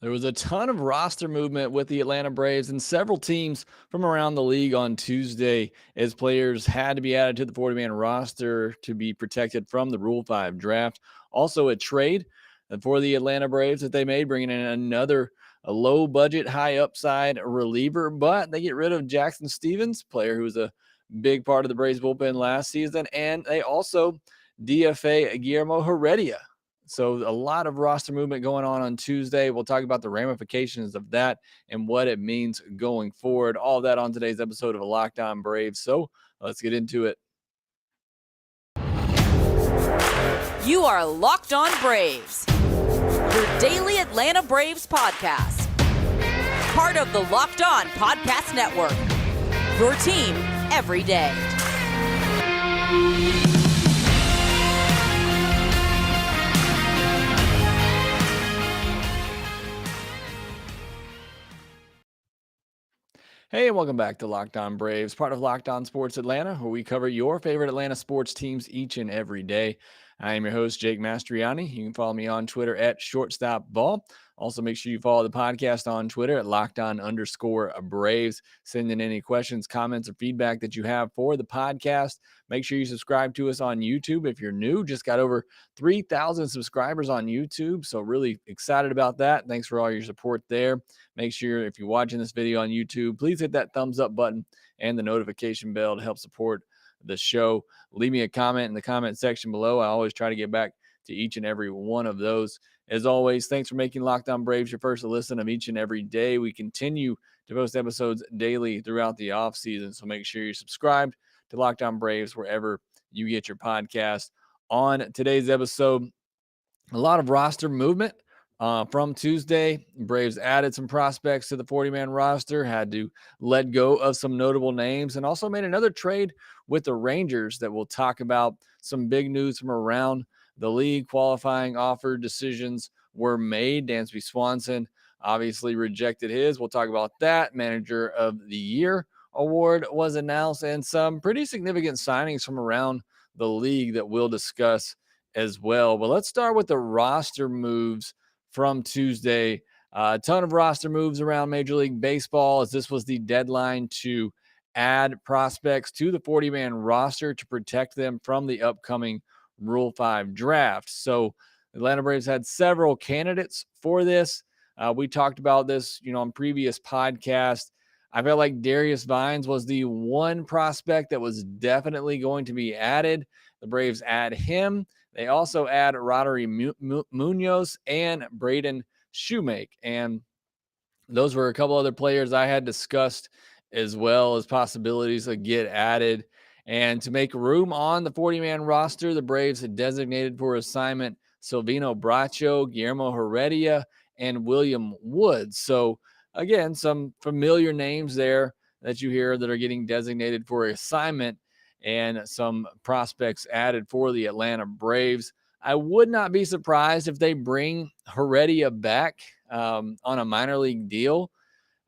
There was a ton of roster movement with the Atlanta Braves and several teams from around the league on Tuesday as players had to be added to the 40-man roster to be protected from the Rule 5 draft. Also, a trade for the Atlanta Braves that they made, bringing in another a low budget, high upside reliever, but they get rid of Jackson Stevens, player who was a big part of the Braves bullpen last season, and they also DFA Guillermo Heredia. So a lot of roster movement going on Tuesday. We'll talk about the ramifications of that and what it means going forward. All of that on today's episode of Locked On Braves. So let's get into it. You are Locked On Braves, your daily Atlanta Braves podcast. Part of the Locked On Podcast Network, your team every day. Hey, and welcome back to Locked On Braves, part of Locked On Sports Atlanta, where we cover your favorite Atlanta sports teams each and every day. I am your host, Jake Mastriani. You can follow me on Twitter at ShortstopBall. Also, make sure you follow the podcast on Twitter at LockedOn_Braves. Send in any questions, comments, or feedback that you have for the podcast. Make sure you subscribe to us on YouTube. If you're new, just got over 3,000 subscribers on YouTube, so really excited about that. Thanks for all your support there. Make sure if you're watching this video on YouTube, please hit that thumbs up button and the notification bell to help support the show. Leave me a comment in the comment section below. I always try to get back to each and every one of those. As always, thanks for making Locked On Braves your first listen of each and every day. We continue to post episodes daily throughout the offseason, so make sure you're subscribed to Locked On Braves wherever you get your podcast. On today's episode, a lot of roster movement. From Tuesday, Braves added some prospects to the 40-man roster, had to let go of some notable names, and also made another trade with the Rangers that we'll talk about. Some big news from around the league. Qualifying offer decisions were made. Dansby Swanson obviously rejected his. We'll talk about that. Manager of the Year award was announced, and some pretty significant signings from around the league that we'll discuss as well. But let's start with the roster moves from Tuesday. A ton of roster moves around Major League Baseball, as this was the deadline to add prospects to the 40-man roster to protect them from the upcoming Rule 5 draft. So Atlanta Braves had several candidates for this. We talked about this, on previous podcasts. I felt like Darius Vines was the one prospect that was definitely going to be added. The Braves add him. They also add Roddery Munoz and Braden Shoemake. And those were a couple other players I had discussed as well as possibilities to get added. And to make room on the 40-man roster, the Braves had designated for assignment Silvino Bracho, Guillermo Heredia, and William Woods. So, again, some familiar names there that you hear that are getting designated for assignment, and some prospects added for the Atlanta Braves. I would not be surprised if they bring Heredia back on a minor league deal.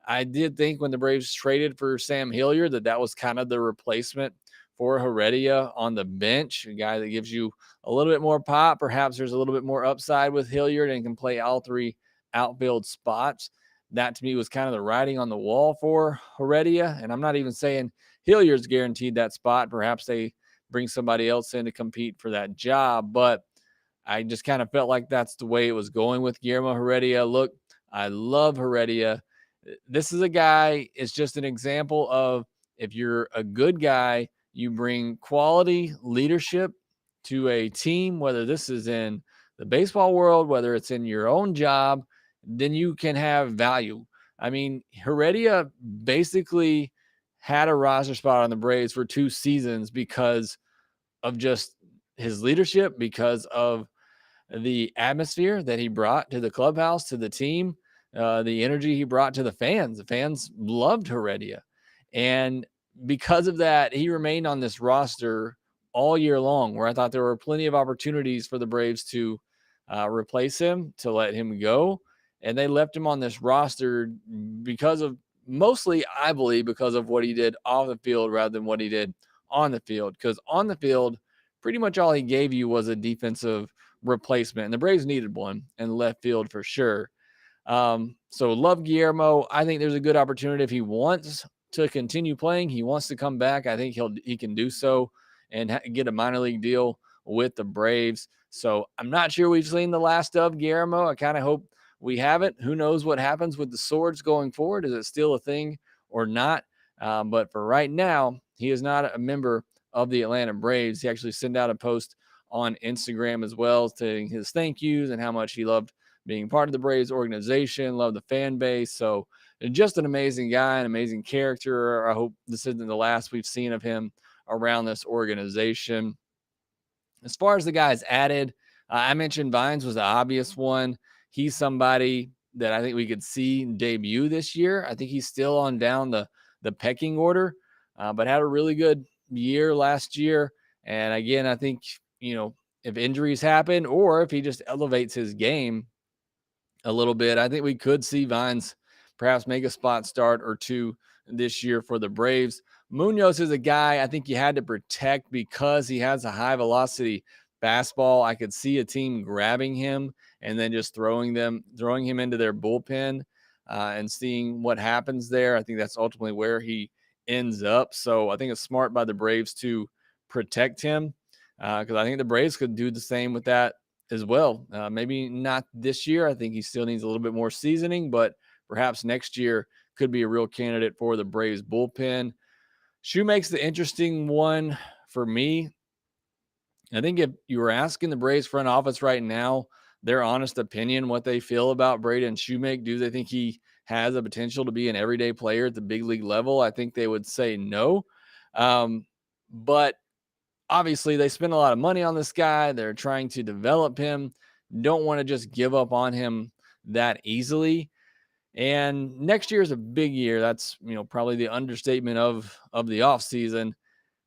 I did think when the Braves traded for Sam Hilliard that was kind of the replacement for Heredia on the bench, a guy that gives you a little bit more pop. Perhaps there's a little bit more upside with Hilliard and can play all three outfield spots. That to me was kind of the writing on the wall for Heredia. And I'm not even saying Hilliard's guaranteed that spot. Perhaps they bring somebody else in to compete for that job. But I just kind of felt like that's the way it was going with Guillermo Heredia. Look, I love Heredia. This is a guy, it's just an example of if you're a good guy, you bring quality leadership to a team, whether this is in the baseball world, whether it's in your own job, then you can have value. I mean, Heredia basically had a roster spot on the Braves for 2 seasons because of just his leadership, because of the atmosphere that he brought to the clubhouse, to the team, the energy he brought to the fans. The fans loved Heredia. And because of that, he remained on this roster all year long, where I thought there were plenty of opportunities for the Braves to replace him, to let him go. And they left him on this roster because of, mostly, I believe, because of what he did off the field rather than what he did on the field. Because on the field, pretty much all he gave you was a defensive replacement. And the Braves needed one in left field for sure. So love Guillermo. I think there's a good opportunity if he wants to continue playing. He wants to come back. I think he can do so and get a minor league deal with the Braves. So I'm not sure we've seen the last of Guillermo. I kind of hope we haven't. Who knows what happens with the Swords going forward? Is it still a thing or not? But for right now, he is not a member of the Atlanta Braves. He actually sent out a post on Instagram as well, saying his thank yous and how much he loved being part of the Braves organization, love the fan base. So just an amazing guy, an amazing character. I hope this isn't the last we've seen of him around this organization. As far as the guys added, I mentioned Vines was the obvious one. He's somebody that I think we could see debut this year. I think he's still on down the pecking order, but had a really good year last year. And again, I think, if injuries happen or if he just elevates his game a little bit, I think we could see Vines perhaps make a spot start or two this year for the Braves. Munoz is a guy I think you had to protect because he has a high velocity fastball. I could see a team grabbing him and then just throwing him into their bullpen and seeing what happens there. I think that's ultimately where he ends up. So I think it's smart by the Braves to protect him because I think the Braves could do the same with that as well. Maybe not this year. I think he still needs a little bit more seasoning, but perhaps next year could be a real candidate for the Braves bullpen. Shoemaker's the interesting one for me. I think if you were asking the Braves front office right now, their honest opinion, what they feel about Braden Shoemaker, do they think he has a potential to be an everyday player at the big league level? I think they would say no. But obviously they spend a lot of money on this guy. They're trying to develop him. Don't want to just give up on him that easily. And next year is a big year. That's, probably the understatement of the offseason.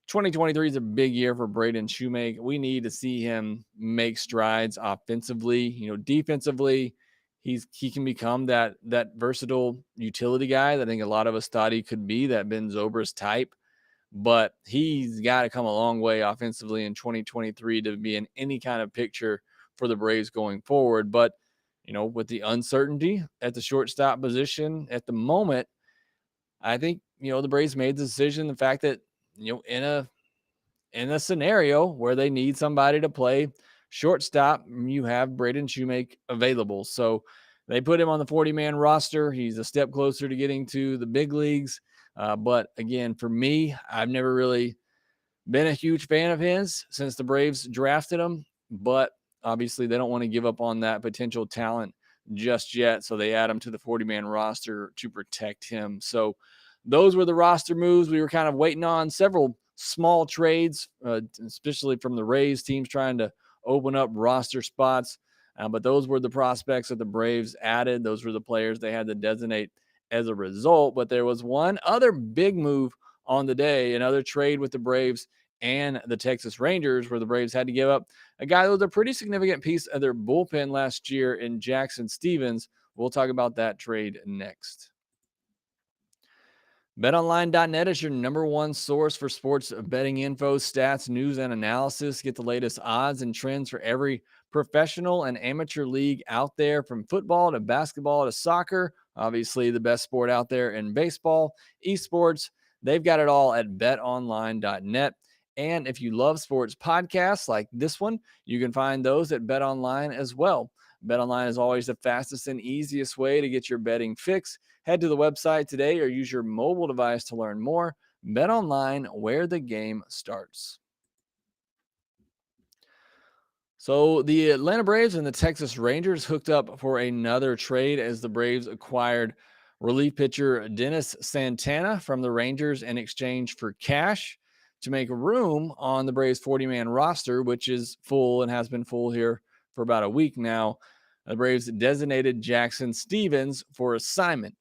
2023 is a big year for Braden Shoemaker. We need to see him make strides offensively. Defensively, he can become that versatile utility guy that I think a lot of us thought he could be, that Ben Zobrist type. But he's got to come a long way offensively in 2023 to be in any kind of picture for the Braves going forward. But, with the uncertainty at the shortstop position at the moment, I think, the Braves made the decision, the fact that, in a scenario where they need somebody to play shortstop, you have Braden Shoemaker available. So they put him on the 40-man roster. He's a step closer to getting to the big leagues. But again, for me, I've never really been a huge fan of his since the Braves drafted him. But obviously, they don't want to give up on that potential talent just yet. So they add him to the 40-man roster to protect him. So those were the roster moves. We were kind of waiting on several small trades, especially from the Rays, teams trying to open up roster spots. But those were the prospects that the Braves added. Those were the players they had to designate as a result. But there was one other big move on the day, another trade with the Braves and the Texas Rangers, where the Braves had to give up a guy that was a pretty significant piece of their bullpen last year in Jackson Stephens. We'll talk about that trade next. BetOnline.net is your number one source for sports betting info, stats, news, and analysis. Get the latest odds and trends for every professional and amateur league out there, from football to basketball to soccer. Obviously, the best sport out there in baseball, esports. They've got it all at betonline.net. And if you love sports podcasts like this one, you can find those at BetOnline as well. BetOnline is always the fastest and easiest way to get your betting fix. Head to the website today or use your mobile device to learn more. BetOnline, where the game starts. So the Atlanta Braves and the Texas Rangers hooked up for another trade as the Braves acquired relief pitcher Dennis Santana from the Rangers in exchange for cash to make room on the Braves 40-man roster, which is full and has been full here for about a week now. The Braves designated Jackson Stephens for assignment.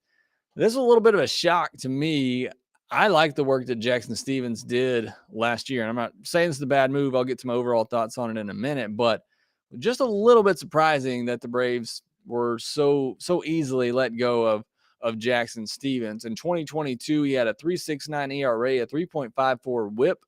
This is a little bit of a shock to me. I like the work that Jackson Stephens did last year. And I'm not saying it's a bad move. I'll get to my overall thoughts on it in a minute, but just a little bit surprising that the Braves were so easily let go of Jackson Stephens. In 2022, he had a 3.69 ERA, a 3.54 whip,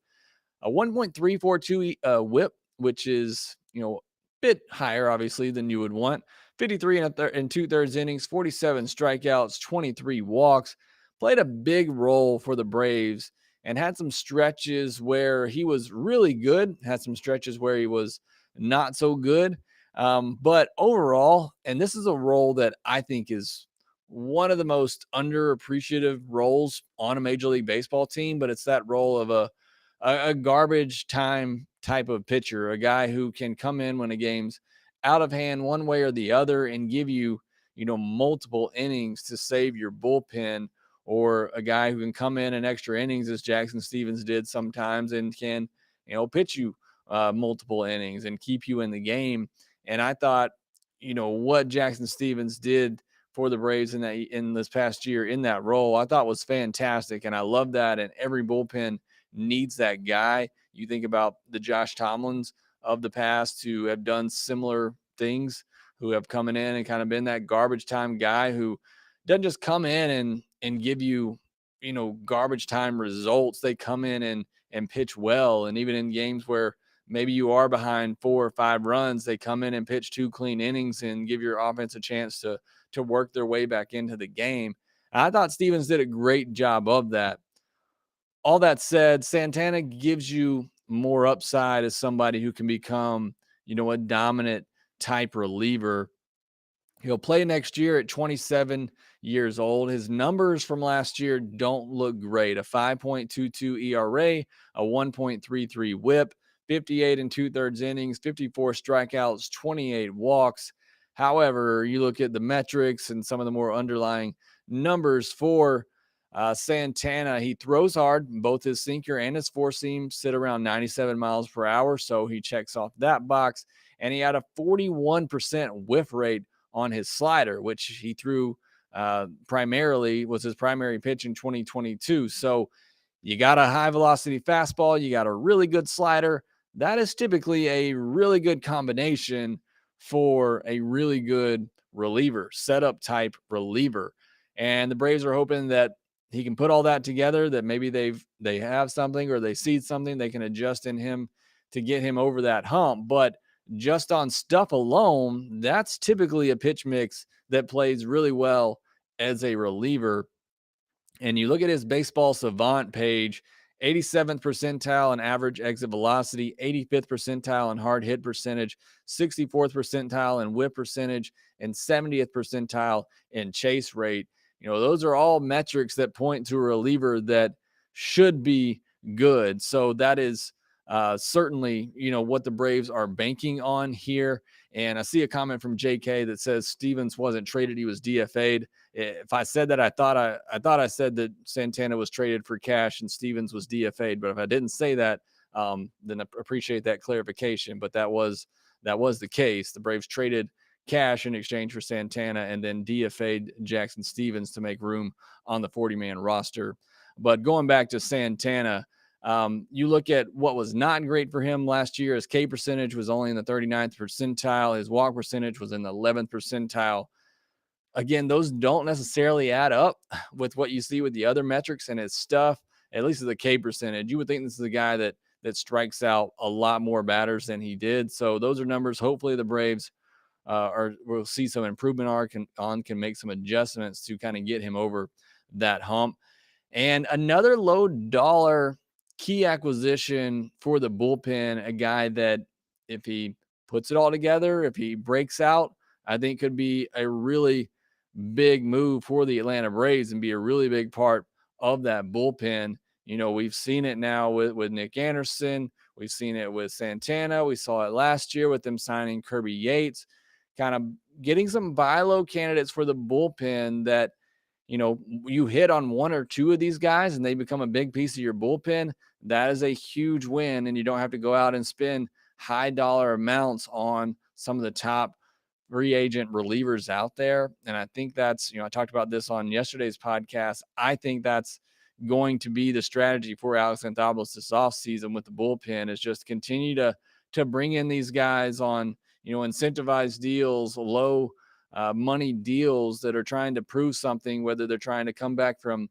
a 1.342 whip, which is, a bit higher, obviously, than you would want. 53 and 2/3 innings, 47 strikeouts, 23 walks. Played a big role for the Braves and had some stretches where he was really good, had some stretches where he was not so good. But overall, and this is a role that I think is one of the most underappreciated roles on a Major League Baseball team, but it's that role of a garbage time type of pitcher, a guy who can come in when a game's out of hand one way or the other and give you, multiple innings to save your bullpen, or a guy who can come in extra innings as Jackson Stevens did sometimes and can, pitch you multiple innings and keep you in the game. And I thought, what Jackson Stevens did for the Braves in this past year in that role, I thought was fantastic. And I love that. And every bullpen needs that guy. You think about the Josh Tomlins of the past who have done similar things, who have come in and kind of been that garbage time guy who doesn't just come in and give you, garbage time results. They come in and pitch well. And even in games where maybe you are behind 4 or 5 runs, they come in and pitch 2 clean innings and give your offense a chance to work their way back into the game. And I thought Stevens did a great job of that. All that said, Santana gives you more upside as somebody who can become, a dominant type reliever. He'll play next year at 27 years old. His numbers from last year don't look great. A 5.22 ERA, a 1.33 whip, 58 and 2/3 innings, 54 strikeouts, 28 walks. However, you look at the metrics and some of the more underlying numbers for Santana. He throws hard. Both his sinker and his four seam sit around 97 miles per hour. So he checks off that box. And he had a 41% whiff rate on his slider, which he threw primarily, was his primary pitch in 2022. So you got a high velocity fastball, you got a really good slider. That is typically a really good combination for a really good reliever, setup type reliever. And the Braves are hoping that he can put all that together, that maybe they have something or they see something they can adjust in him to get him over that hump. But just on stuff alone, that's typically a pitch mix that plays really well as a reliever. And you look at his baseball savant page, 87th percentile in average exit velocity, 85th percentile in hard hit percentage, 64th percentile in whip percentage, and 70th percentile in chase rate. Those are all metrics that point to a reliever that should be good. So that is certainly, what the Braves are banking on here. And I see a comment from JK that says Stevens wasn't traded, he was DFA'd. If I said that, I thought I said that Santana was traded for cash and Stevens was DFA'd. But if I didn't say that, then I appreciate that clarification. But that was the case. The Braves traded cash in exchange for Santana and then DFA'd Jackson Stevens to make room on the 40-man roster. But going back to Santana, you look at what was not great for him last year. His K percentage was only in the 39th percentile. His walk percentage was in the 11th percentile. Again, those don't necessarily add up with what you see with the other metrics and his stuff, at least the K percentage. You would think this is a guy that strikes out a lot more batters than he did. So those are numbers hopefully the Braves will see some improvement can make some adjustments to kind of get him over that hump. And another low dollar key acquisition for the bullpen, a guy that if he puts it all together, if he breaks out, I think could be a really big move for the Atlanta Braves and be a really big part of that bullpen. We've seen it now with Nick Anderson. We've seen it with Santana. We saw it last year with them signing Kirby Yates, kind of getting some buy low candidates for the bullpen that, you hit on one or two of these guys and they become a big piece of your bullpen. That is a huge win. And you don't have to go out and spend high dollar amounts on some of the top free agent relievers out there. And I think that's, I talked about this on yesterday's podcast. I think that's going to be the strategy for Alex Anthopoulos this offseason with the bullpen, is just continue to bring in these guys on, incentivized deals, low money deals that are trying to prove something, whether they're trying to come back from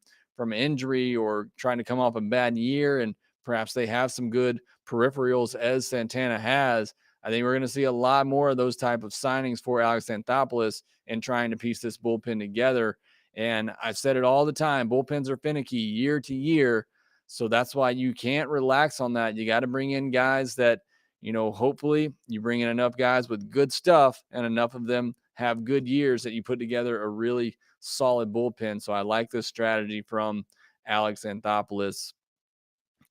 injury or trying to come off a bad year. And perhaps they have some good peripherals as Santana has. I think we're going to see a lot more of those type of signings for Alex Anthopoulos and trying to piece this bullpen together. And I've said it all the time, bullpens are finicky year to year. So that's why you can't relax on that. You got to bring in guys that, hopefully you bring in enough guys with good stuff and enough of them have good years that you put together a really solid bullpen. So I like this strategy from Alex Anthopoulos.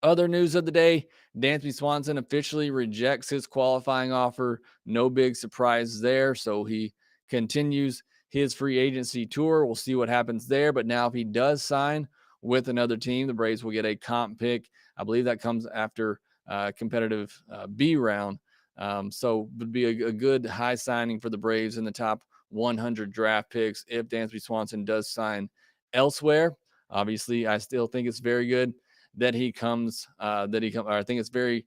Other news of the day, Dansby Swanson officially rejects his qualifying offer. No big surprise there. So he continues his free agency tour. We'll see what happens there. But now if he does sign with another team, the Braves will get a comp pick. I believe that comes after competitive B round. So would be a good high signing for the Braves in the top 100 draft picks if Dansby Swanson does sign elsewhere. Obviously, I still think it's very good that he comes, I think it's very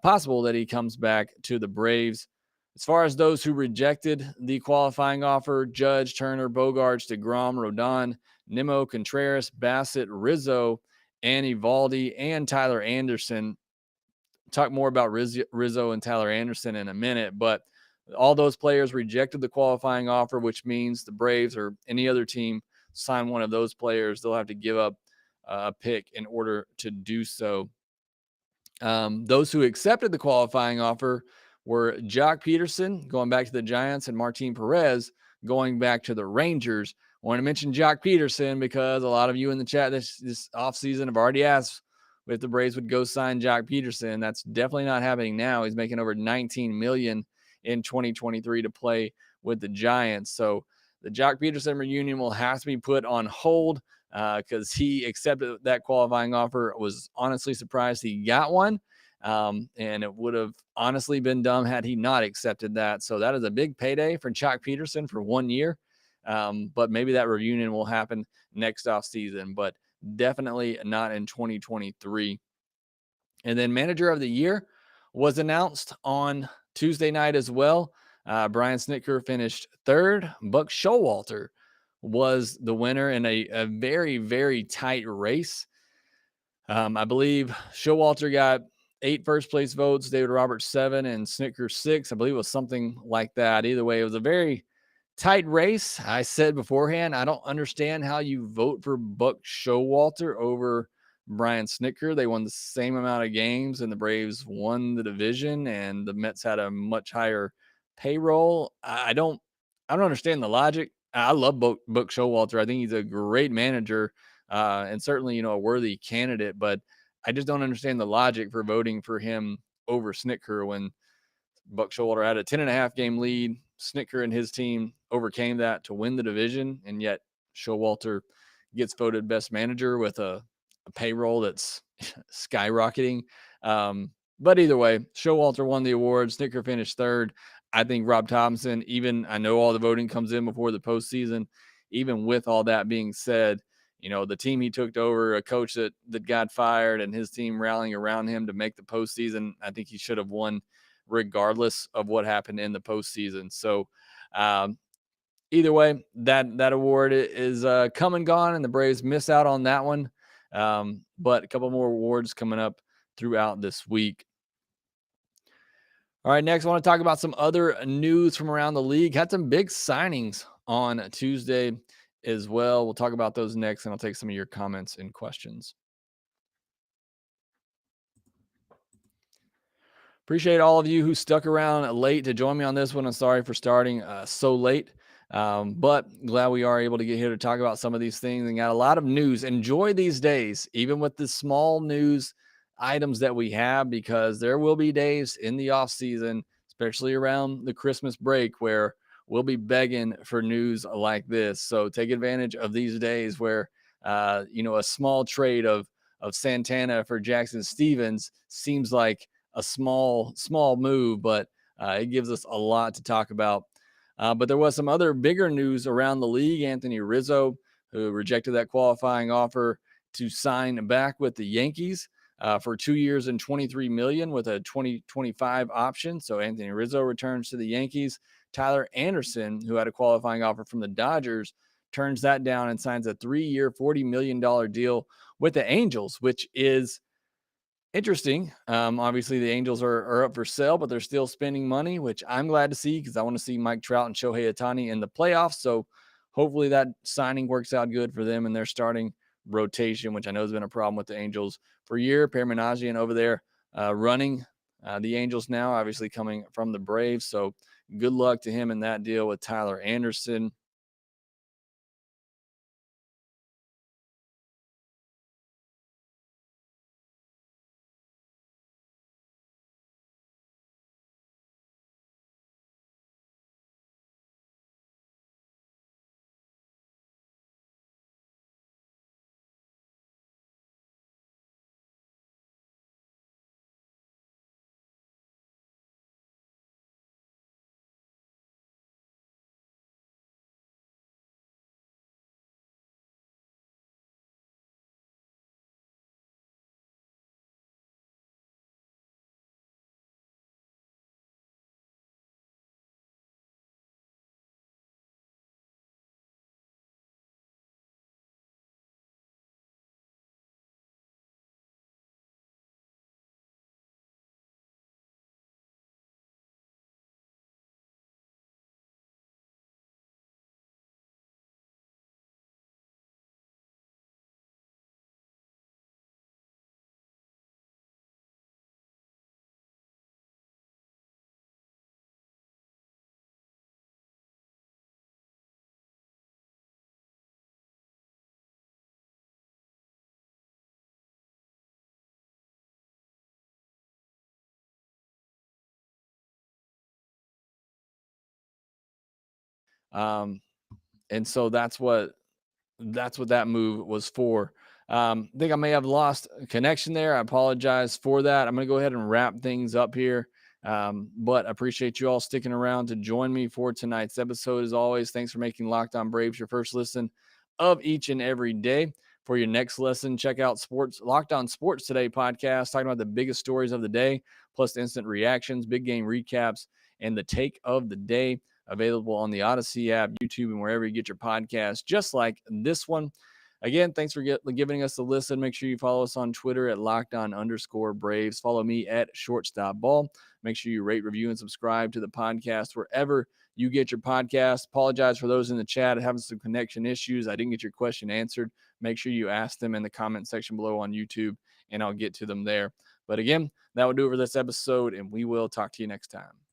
possible that he comes back to the Braves. As far as those who rejected the qualifying offer, Judge, Turner, Bogarts, DeGrom, Rodon, Nimmo, Contreras, Bassett, Rizzo, and Evaldi, and Tyler Anderson. Talk more about Rizzo and Tyler Anderson in a minute, but all those players rejected the qualifying offer, which means the Braves or any other team sign one of those players, they'll have to give up a pick in order to do so. Those who accepted the qualifying offer were Jock Peterson going back to the Giants and Martin Perez going back to the Rangers. I want to mention Jock Peterson because a lot of you in the chat this offseason have already asked if the Braves would go sign Jock Peterson. That's definitely not happening now. He's making over $19 million in 2023 to play with the Giants. So the Jock Peterson reunion will have to be put on hold because he accepted that qualifying offer. Was honestly surprised he got one. And it would have honestly been dumb had he not accepted that. So that is a big payday for Jock Peterson for 1 year. But maybe that reunion will happen next off season, but definitely not in 2023. And then manager of the year was announced on Tuesday night as well. Brian Snitker finished third. Buck Showalter was the winner in a very, very tight race. I believe Showalter got 8 first place votes, David Roberts 7, and Snitker 6. I believe it was something like that. Either way, it was a very tight race. I said beforehand, I don't understand how you vote for Buck Showalter over Brian Snitker. They won the same amount of games, and the Braves won the division, and the Mets had a much higher payroll. I don't understand the logic. I love Buck Showalter. I think he's a great manager and certainly, a worthy candidate, but I just don't understand the logic for voting for him over Snitker when Buck Showalter had a 10.5 game lead. Snitker and his team overcame that to win the division, and yet Showalter gets voted best manager with a payroll that's skyrocketing. But either way, Showalter won the award. Snitker finished third. I think Rob Thompson, I know all the voting comes in before the postseason. Even with all that being said, the team he took over, a coach that got fired, and his team rallying around him to make the postseason, I think he should have won regardless of what happened in the postseason. So either way, that award is come and gone, and the Braves miss out on that one. But a couple more awards coming up throughout this week. All right, next I want to talk about some other news from around the league. Had some big signings on Tuesday as well. We'll talk about those next, and I'll take some of your comments and questions. Appreciate all of you who stuck around late to join me on this one. I'm sorry for starting so late, but glad we are able to get here to talk about some of these things and got a lot of news. Enjoy these days, even with the small news items that we have, because there will be days in the off season, especially around the Christmas break, where we'll be begging for news like this. So take advantage of these days where, a small trade of Santana for Jackson Stevens seems like a small move, but it gives us a lot to talk about. But there was some other bigger news around the league. Anthony Rizzo, who rejected that qualifying offer to sign back with the Yankees for 2 years and $23 million with a 2025 option. So Anthony Rizzo returns to the Yankees. Tyler Anderson, who had a qualifying offer from the Dodgers, turns that down and signs a 3-year, $40 million deal with the Angels, which is Interesting. Obviously, the Angels are up for sale, but they're still spending money, which I'm glad to see because I want to see Mike Trout and Shohei Ohtani in the playoffs. So hopefully that signing works out good for them and their starting rotation, which I know has been a problem with the Angels for a year. Perry Managian over there running the Angels now, obviously coming from the Braves. So good luck to him in that deal with Tyler Anderson. Um, and so that's what that move was for. I think I may have lost connection there. I apologize for that. I'm going to go ahead and wrap things up here. But I appreciate you all sticking around to join me for tonight's episode. As always, thanks for making Locked On Braves your first listen of each and every day. For your next lesson, check out Locked On Sports Today podcast, talking about the biggest stories of the day, plus instant reactions, big game recaps, and the take of the day. Available on the Odyssey app, YouTube, and wherever you get your podcasts, just like this one. Again, thanks for giving us a listen. Make sure you follow us on Twitter at @LockedOn_Braves. Follow me at ShortstopBall. Make sure you rate, review, and subscribe to the podcast wherever you get your podcast. Apologize for those in the chat having some connection issues. I didn't get your question answered. Make sure you ask them in the comment section below on YouTube, and I'll get to them there. But again, that will do it for this episode, and we will talk to you next time.